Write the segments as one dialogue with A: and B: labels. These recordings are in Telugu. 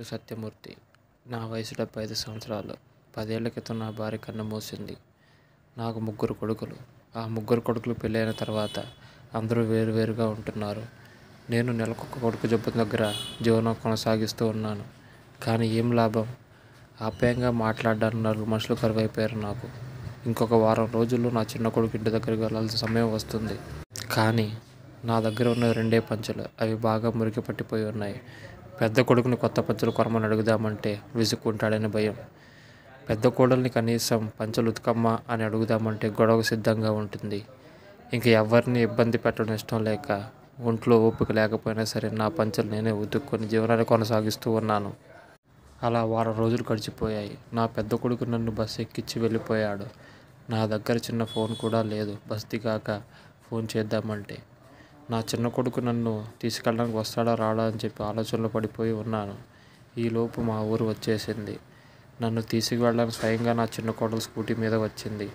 A: సత్యమూర్తి. నా వయసు 75 సంవత్సరాలు. 10 ఏళ్ల క్రితం నా భార్య కన్నుమూసింది. నాకు 3 కొడుకులు. ఆ 3 కొడుకులు పెళ్ళైన తర్వాత అందరూ వేరువేరుగా ఉంటున్నారు. నేను నెలకొక కొడుకు జబ్బు దగ్గర జీవనం కొనసాగిస్తూ ఉన్నాను. కానీ ఏం లాభం? ఆప్యాయంగా మాట్లాడడానికి 4 మనుషులు కరువైపోయారు నాకు. ఇంకొక వారం రోజుల్లో నా చిన్న కొడుకు ఇంటి దగ్గరికి వెళ్ళాల్సిన సమయం వస్తుంది. కానీ నా దగ్గర ఉన్న 2 పంచెలు. అవి బాగా మురికి పట్టిపోయి ఉన్నాయి. పెద్ద కొడుకుని కొత్త పంచెలు కొనమని అడుగుదామంటే విసుక్కుంటాడని భయం. పెద్ద కోడల్ని కనీసం పంచెలు ఉతకమ్మా అని అడుగుదామంటే గొడవకు సిద్ధంగా ఉంటుంది. ఇంక ఎవరిని ఇబ్బంది పెట్టడం ఇష్టం లేక, ఒంట్లో ఓపిక లేకపోయినా సరే నా పంచెలు నేనే ఉతుక్కొని జీవనాన్ని కొనసాగిస్తూ ఉన్నాను. అలా వారం రోజులు గడిచిపోయాయి. నా పెద్ద కొడుకు నన్ను బస్సు ఎక్కించి వెళ్ళిపోయాడు. నా దగ్గర చిన్న ఫోన్ కూడా లేదు బస్ దిగాక ఫోన్ చేద్దామంటే. నా చిన్న కొడుకు నన్ను తీసుకెళ్ళడానికి వస్తాడా రాడా అని చెప్పి ఆలోచనలో పడిపోయి ఉన్నాను. ఈలోపు మా ఊరు వచ్చేసింది. నన్ను తీసుకువెళ్ళడానికి స్వయంగా నా చిన్న కోడలు స్కూటీ మీద వచ్చింది.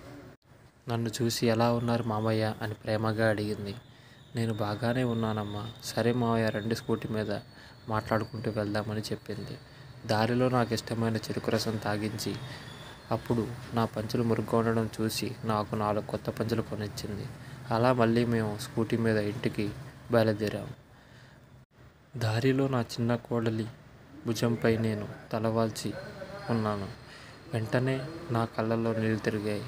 A: నన్ను చూసి ఎలా ఉన్నారు మామయ్య అని ప్రేమగా అడిగింది. నేను బాగానే ఉన్నానమ్మా. సరే మామయ్య రండి స్కూటీ మీద మాట్లాడుకుంటూ వెళ్దామని చెప్పింది. దారిలో నాకు ఇష్టమైన చెరుకు రసం తాగించి అప్పుడు నా పంచెలు మురుగ్గా ఉండడం చూసి నాకు 4 కొత్త పంచెలు కొనిచ్చింది. అలా మళ్ళీ మేము స్కూటీ మీద ఇంటికి బయలుదేరాము. దారిలో నా చిన్న కోడలి భుజంపై నేను తలవాల్చి ఉన్నాను. వెంటనే నా కళ్ళల్లో నీళ్ళు తిరిగాయి.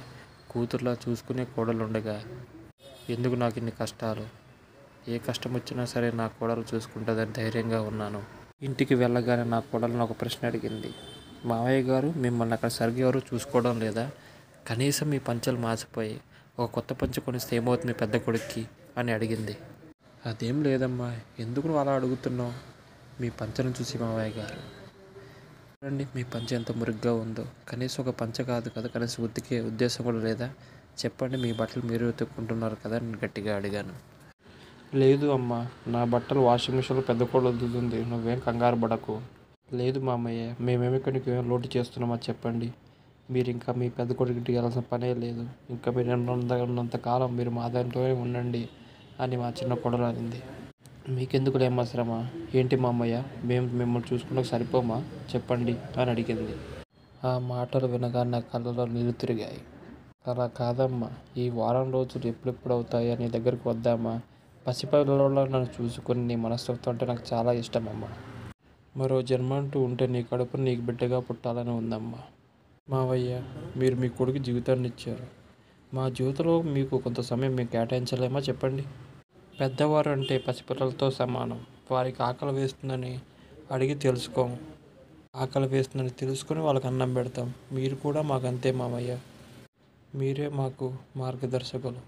A: కూతుర్లా చూసుకునే కోడలుండగా ఎందుకు నాకు ఇన్ని కష్టాలు? ఏ కష్టం వచ్చినా సరే నా కోడలు చూసుకుంటుందని ధైర్యంగా ఉన్నాను. ఇంటికి వెళ్ళగానే నా కోడలను ఒక ప్రశ్న అడిగింది. మావయ్య గారు మిమ్మల్ని అక్కడ సరిగ్గా ఎవరు చూసుకోవడం లేదా? కనీసం మీ పంచెలు మాసిపోయి ఒక కొత్త పంచె కొనిస్తే ఏమవుతుంది మీ పెద్ద కొడుక్కి అని అడిగింది. అదేం లేదమ్మా, ఎందుకు నువ్వు అలా అడుగుతున్నావు? మీ పంచెను చూసి మావయ్య గారు చూడండి మీ పంచె ఎంత మురిగ్గా ఉందో. కనీసం ఒక పంచె కాదు కదా, కనీసం ఉతికే ఉద్దేశం కూడా లేదా? చెప్పండి, మీ బట్టలు మీరు ఉతుక్కుంటున్నారు కదా నేను గట్టిగా అడిగాను. లేదు అమ్మా, నా బట్టలు వాషింగ్ మిషన్లో పెద్ద కూడా వదులుతుంది, నువ్వేం కంగారు పడకు. లేదు మామయ్య, మేమేమి ఇక్కడికి ఏం లోటు చేస్తున్నామో చెప్పండి. మీరు ఇంకా మీ పెద్ద కొడుకు వెళ్ళాల్సిన పనే లేదు. ఇంకా మీరు ఉన్నంతకాలం మీరు మా దాంట్లోనే ఉండండి అని మా చిన్న కొడలు అనింది. మీకెందుకు లేమ్మా శ్రమ? ఏంటి మామయ్య, మేము మిమ్మల్ని చూసుకుంటూ సరిపోమా చెప్పండి అని అడిగింది. ఆ మాటలు వినగానే నా కళ్ళలో నీళ్లు తిరిగాయి. అలా కాదమ్మా, ఈ వారం రోజులు ఎప్పుడెప్పుడు అవుతాయా నీ దగ్గరికి వద్దామా? పసిపిల్లలలో నన్ను చూసుకుని నీ మనస్తత్వం అంటే నాకు చాలా ఇష్టమమ్మా. మరో జన్మ అంటూ ఉంటే నీ కడుపుని నీకు బిడ్డగా పుట్టాలని ఉందమ్మా. మావయ్య, మీరు మీ కొడుకు జీవితాన్ని ఇచ్చారు. మా జీవితంలో మీకు కొంత సమయం మేము కేటాయించలేమా చెప్పండి? పెద్దవారు అంటే పసిపిల్లలతో సమానం. వారికి ఆకలి వేస్తుందని అడిగి తెలుసుకోము. ఆకలి వేస్తుందని తెలుసుకొని వాళ్ళకి అన్నం పెడతాం. మీరు కూడా మాకు అంతే మావయ్య. మీరే మాకు మార్గదర్శకులు.